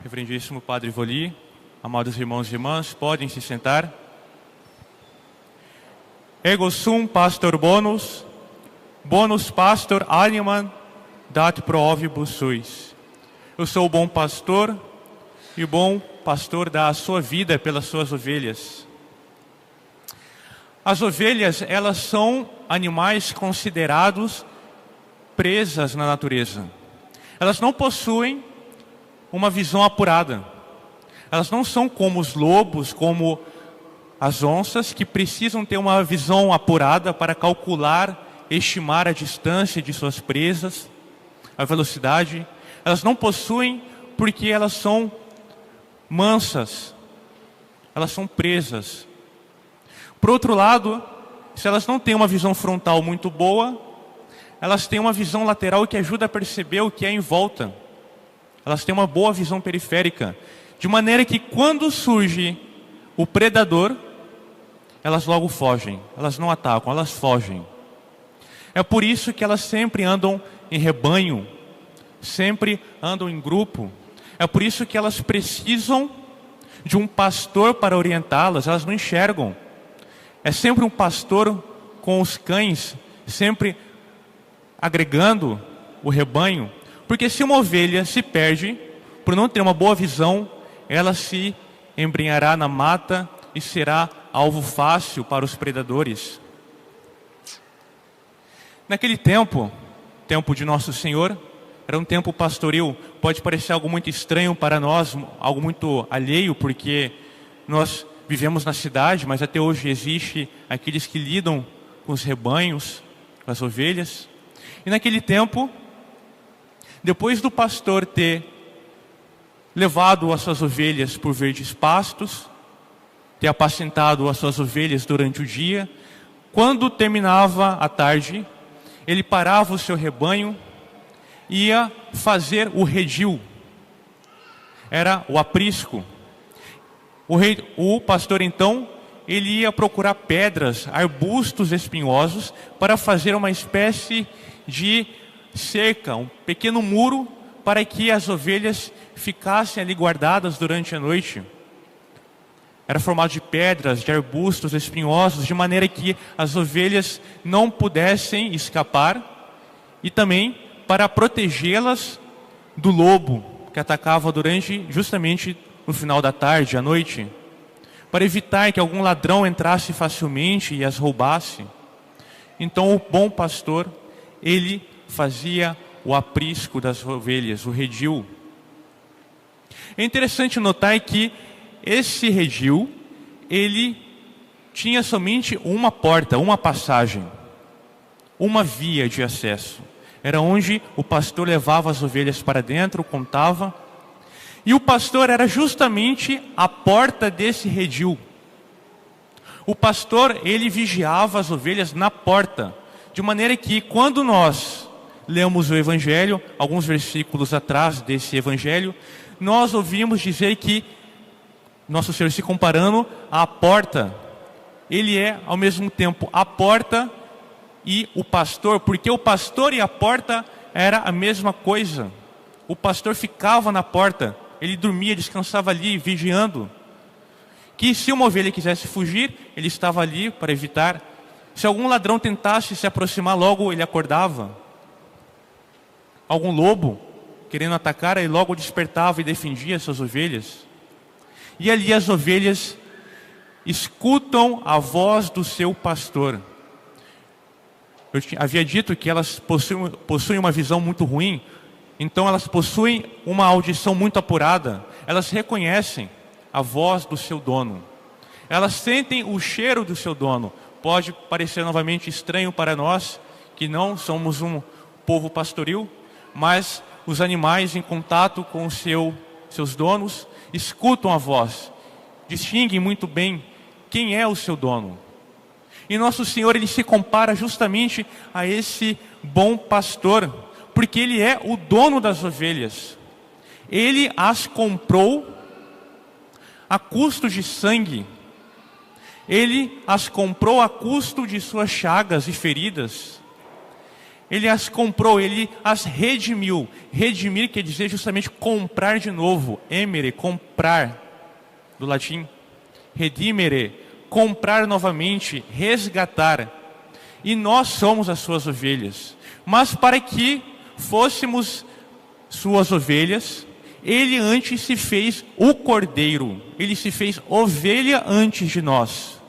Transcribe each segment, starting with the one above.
Reverendíssimo Padre Voli, amados irmãos e irmãs, podem se sentar. Ego sum pastor bonus pastor animam dat pro ovibus suis. Eu sou o bom pastor, e o bom pastor dá a sua vida pelas suas ovelhas. As ovelhas, elas são animais considerados presas na natureza. Elas não possuem uma visão apurada. Elas não são como os lobos, como as onças, que precisam ter uma visão apurada para calcular, estimar a distância de suas presas, a velocidade. Elas não possuem porque elas são mansas, elas são presas. Por outro lado, se elas não têm uma visão frontal muito boa, elas têm uma visão lateral que ajuda a perceber o que é em volta. Elas têm uma boa visão periférica, de maneira que quando surge o predador, elas logo fogem, elas não atacam, elas fogem. É por isso que elas sempre andam em rebanho, sempre andam em grupo. É por isso que elas precisam de um pastor para orientá-las, elas não enxergam. É sempre um pastor com os cães, sempre agregando o rebanho. Porque se uma ovelha se perde, por não ter uma boa visão, ela se embrenhará na mata e será alvo fácil para os predadores. Naquele tempo, tempo de Nosso Senhor, era um tempo pastoril. Pode parecer algo muito estranho para nós, algo muito alheio, porque nós vivemos na cidade, mas até hoje existe aqueles que lidam com os rebanhos, com as ovelhas. E naquele tempo, depois do pastor ter levado as suas ovelhas por verdes pastos, ter apacentado as suas ovelhas durante o dia, quando terminava a tarde, ele parava o seu rebanho e ia fazer o redil. Era o aprisco. O pastor, então, ele ia procurar pedras, arbustos espinhosos, para fazer uma espécie de cerca, um pequeno muro, para que as ovelhas ficassem ali guardadas durante a noite. Era formado de pedras, de arbustos espinhosos, de maneira que as ovelhas não pudessem escapar, e também para protegê-las do lobo, que atacava justamente no final da tarde, à noite, para evitar que algum ladrão entrasse facilmente e as roubasse. Então o bom pastor, ele fazia o aprisco das ovelhas, o redil. É interessante notar que esse redil, ele tinha somente uma porta, uma passagem, uma via de acesso. Era onde o pastor levava as ovelhas para dentro, contava. E o pastor era justamente a porta desse redil. O pastor, ele vigiava as ovelhas na porta, de maneira que quando nós lemos o Evangelho, alguns versículos atrás desse Evangelho, nós ouvimos dizer que Nosso Senhor se comparando à porta. Ele é, ao mesmo tempo, a porta e o pastor, porque o pastor e a porta era a mesma coisa. O pastor ficava na porta, ele dormia, descansava ali, vigiando. Que se uma ovelha quisesse fugir, ele estava ali para evitar. Se algum ladrão tentasse se aproximar, logo ele acordava. Algum lobo querendo atacar, ele logo despertava e defendia suas ovelhas. E ali as ovelhas escutam a voz do seu pastor. Eu havia dito que elas possuem uma visão muito ruim, então elas possuem uma audição muito apurada. Elas reconhecem a voz do seu dono. Elas sentem o cheiro do seu dono. Pode parecer novamente estranho para nós, que não somos um povo pastoril, mas os animais em contato com seus donos escutam a voz, distinguem muito bem quem é o seu dono. E Nosso Senhor, ele se compara justamente a esse bom pastor, porque ele é o dono das ovelhas. Ele as comprou a custo de sangue. Ele as comprou a custo de suas chagas e feridas. Ele as comprou, ele as redimiu. Redimir quer dizer justamente comprar de novo. Emere, comprar, do latim. Redimere, comprar novamente, resgatar. E nós somos as suas ovelhas. Mas para que fôssemos suas ovelhas, ele antes se fez o cordeiro. Ele se fez ovelha antes de nós.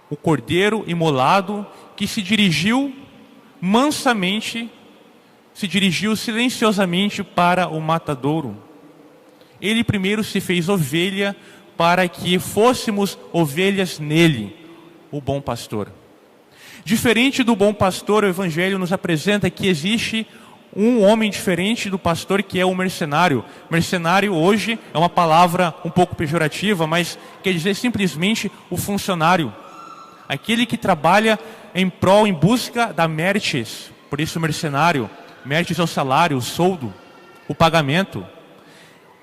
O cordeiro imolado que se dirigiu mansamente, se dirigiu silenciosamente para o matadouro. Ele primeiro se fez ovelha para que fôssemos ovelhas nele, o bom pastor. Diferente do bom pastor, o Evangelho nos apresenta que existe um homem diferente do pastor, que é o mercenário. Mercenário hoje é uma palavra um pouco pejorativa, mas quer dizer simplesmente o funcionário. Aquele que trabalha em prol, em busca da mertes. Por isso mercenário. Mertes é o salário, o soldo, o pagamento.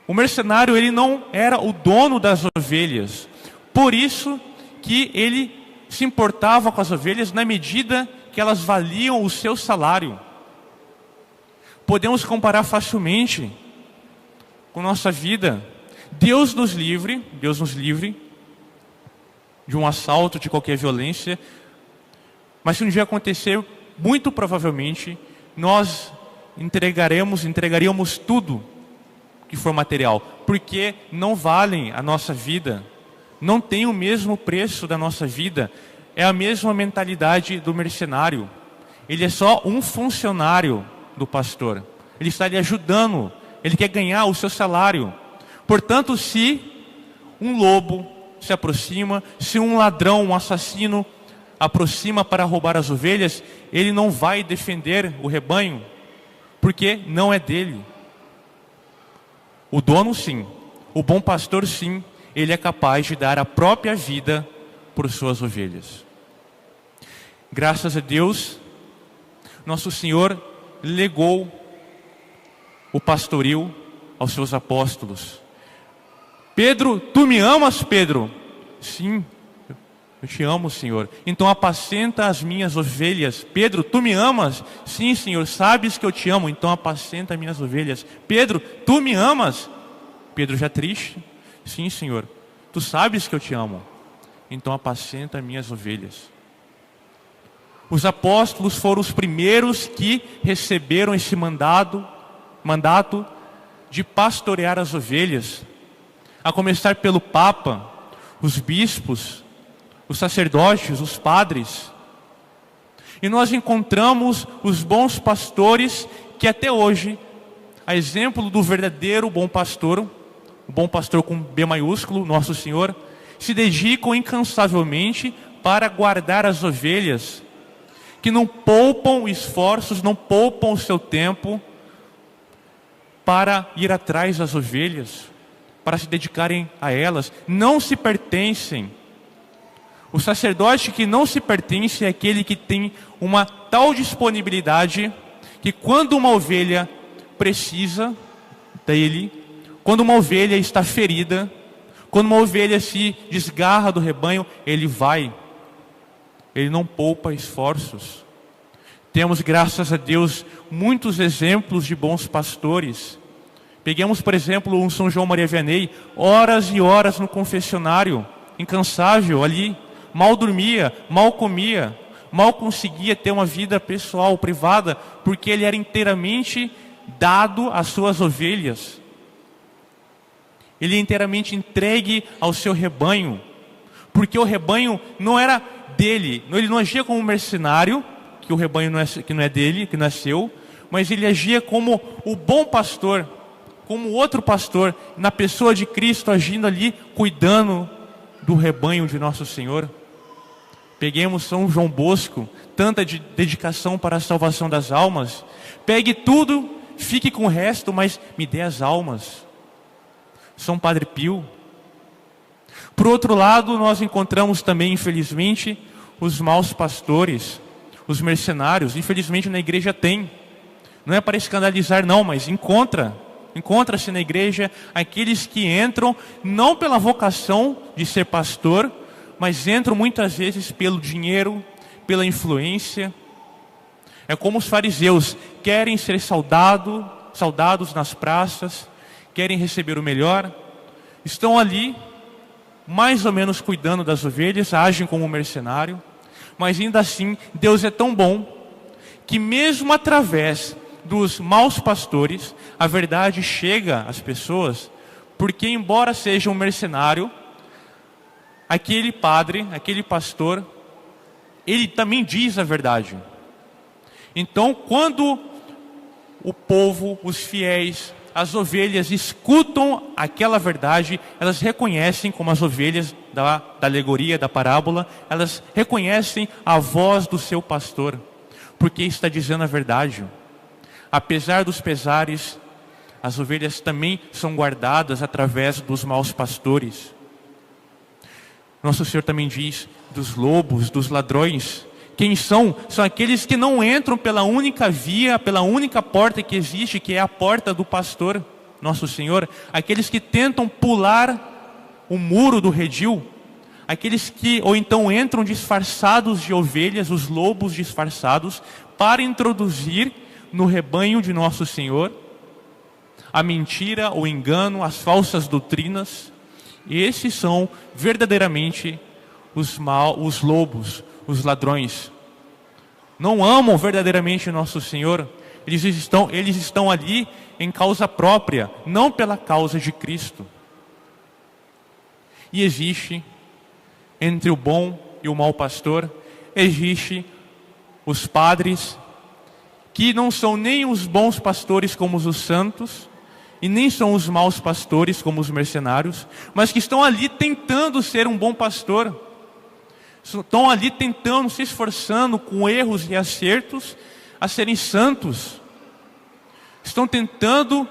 O mercenário, ele não era o dono das ovelhas. Por isso que ele se importava com as ovelhas na medida que elas valiam o seu salário. Podemos comparar facilmente com nossa vida. Deus nos livre de um assalto, de qualquer violência. Mas se um dia acontecer, muito provavelmente, nós entregaríamos tudo que for material. Porque não valem a nossa vida. Não tem o mesmo preço da nossa vida. É a mesma mentalidade do mercenário. Ele é só um funcionário do pastor. Ele está lhe ajudando. Ele quer ganhar o seu salário. Portanto, se um lobo se aproxima, se um ladrão, um assassino aproxima para roubar as ovelhas, ele não vai defender o rebanho, porque não é dele. O dono sim, o bom pastor sim, ele é capaz de dar a própria vida por suas ovelhas. Graças a Deus, nosso Senhor legou o pastoril aos seus apóstolos. Pedro, tu me amas, Pedro? Sim, eu te amo, Senhor. Então apacenta as minhas ovelhas. Pedro, tu me amas? Sim, Senhor, sabes que eu te amo, então apacenta as minhas ovelhas. Pedro, tu me amas? Pedro já triste. Sim, Senhor, tu sabes que eu te amo, então apacenta as minhas ovelhas. Os apóstolos foram os primeiros que receberam esse mandato de pastorear as ovelhas, a começar pelo Papa, os bispos, os sacerdotes, os padres. E nós encontramos os bons pastores que até hoje, a exemplo do verdadeiro bom pastor, o bom pastor com B maiúsculo, nosso Senhor, se dedicam incansavelmente para guardar as ovelhas, que não poupam esforços, não poupam o seu tempo para ir atrás das ovelhas, para se dedicarem a elas. Não se pertencem. O sacerdote que não se pertence é aquele que tem uma tal disponibilidade que quando uma ovelha precisa dele, quando uma ovelha está ferida, quando uma ovelha se desgarra do rebanho, ele vai. Ele não poupa esforços. Temos, graças a Deus, muitos exemplos de bons pastores. Peguemos, por exemplo, um São João Maria Vianney, horas e horas no confessionário, incansável ali, mal dormia, mal comia, mal conseguia ter uma vida pessoal, privada, porque ele era inteiramente dado às suas ovelhas. Ele é inteiramente entregue ao seu rebanho, porque o rebanho não era dele, ele não agia como um mercenário, que o rebanho que não é dele, que não é seu, mas ele agia como o bom pastor, como outro pastor, na pessoa de Cristo, agindo ali, cuidando do rebanho de nosso Senhor. Peguemos São João Bosco, tanta dedicação para a salvação das almas. Pegue tudo, fique com o resto, mas me dê as almas. São Padre Pio. Por outro lado, nós encontramos também, infelizmente, os maus pastores, os mercenários. Infelizmente na igreja tem. Não é para escandalizar não, mas encontra-se na igreja aqueles que entram não pela vocação de ser pastor, mas entram muitas vezes pelo dinheiro, pela influência. É como os fariseus querem ser saudados nas praças, querem receber o melhor, estão ali mais ou menos cuidando das ovelhas, agem como um mercenário, mas ainda assim Deus é tão bom que mesmo através dos maus pastores, a verdade chega às pessoas, porque embora seja um mercenário, aquele padre, aquele pastor, ele também diz a verdade. Então, quando o povo, os fiéis, as ovelhas escutam aquela verdade, elas reconhecem como as ovelhas da alegoria, da parábola, elas reconhecem a voz do seu pastor, porque está dizendo a verdade. Apesar dos pesares, as ovelhas também são guardadas através dos maus pastores. Nosso Senhor também diz dos lobos, dos ladrões. Quem são? São aqueles que não entram pela única via, pela única porta que existe, que é a porta do pastor, nosso Senhor. Aqueles que tentam pular o muro do redil. Aqueles que, ou então entram disfarçados de ovelhas, os lobos disfarçados, para introduzir no rebanho de nosso Senhor a mentira, o engano, as falsas doutrinas. Esses são verdadeiramente os lobos, os ladrões. Não amam verdadeiramente nosso Senhor. Eles estão ali em causa própria, não pela causa de Cristo. E existe, entre o bom e o mau pastor, existe os padres, que não são nem os bons pastores como os santos, e nem são os maus pastores como os mercenários, mas que estão ali tentando ser um bom pastor, estão ali tentando, se esforçando com erros e acertos a serem santos, estão tentando,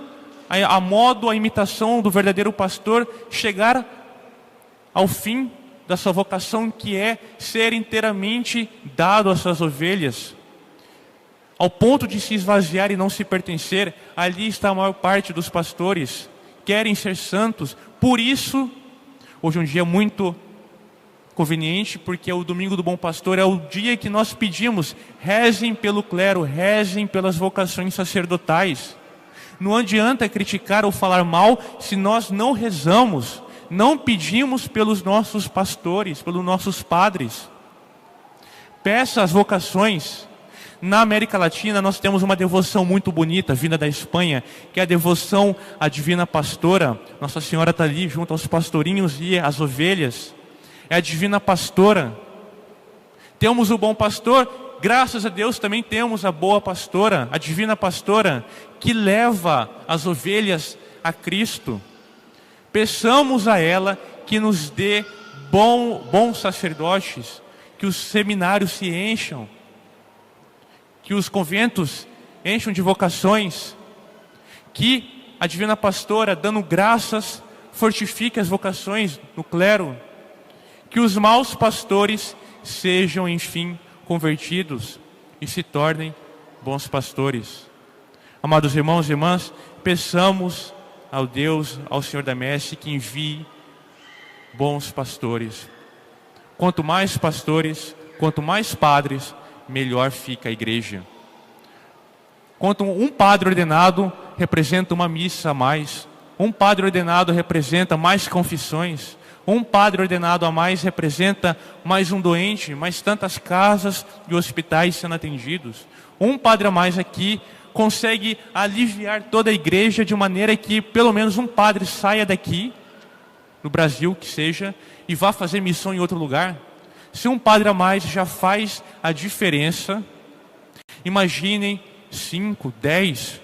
a imitação do verdadeiro pastor, chegar ao fim da sua vocação, que é ser inteiramente dado às suas ovelhas, ao ponto de se esvaziar e não se pertencer. Ali está a maior parte dos pastores, querem ser santos. Por isso, hoje é um dia muito conveniente, porque o domingo do bom pastor é o dia que nós pedimos: rezem pelo clero, rezem pelas vocações sacerdotais. Não adianta criticar ou falar mal se nós não rezamos, não pedimos pelos nossos pastores, pelos nossos padres. Peça as vocações. Na América Latina nós temos uma devoção muito bonita, vinda da Espanha, que é a devoção à Divina Pastora. Nossa Senhora está ali junto aos pastorinhos e às ovelhas. É a Divina Pastora. Temos o bom pastor, graças a Deus também temos a boa pastora, a Divina Pastora, que leva as ovelhas a Cristo. Peçamos a ela que nos dê bons sacerdotes, que os seminários se encham, que os conventos encham de vocações, que a Divina Pastora, dando graças, fortifique as vocações no clero, que os maus pastores sejam, enfim, convertidos e se tornem bons pastores. Amados irmãos e irmãs, peçamos ao Deus, ao Senhor da Messe, que envie bons pastores. Quanto mais pastores, quanto mais padres, melhor fica a igreja. Quanto um padre ordenado representa uma missa a mais, um padre ordenado representa mais confissões, um padre ordenado a mais representa mais um doente, mais tantas casas e hospitais sendo atendidos. Um padre a mais aqui consegue aliviar toda a igreja, de maneira que pelo menos um padre saia daqui, no Brasil que seja, e vá fazer missão em outro lugar. Se um padre a mais já faz a diferença, imaginem 5, 10.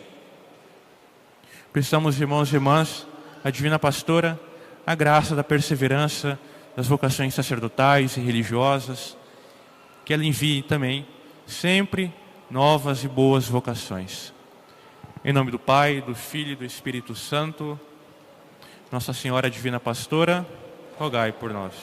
Precisamos, irmãos e irmãs, a Divina Pastora, a graça da perseverança das vocações sacerdotais e religiosas, que ela envie também sempre novas e boas vocações. Em nome do Pai, do Filho e do Espírito Santo, Nossa Senhora Divina Pastora, rogai por nós.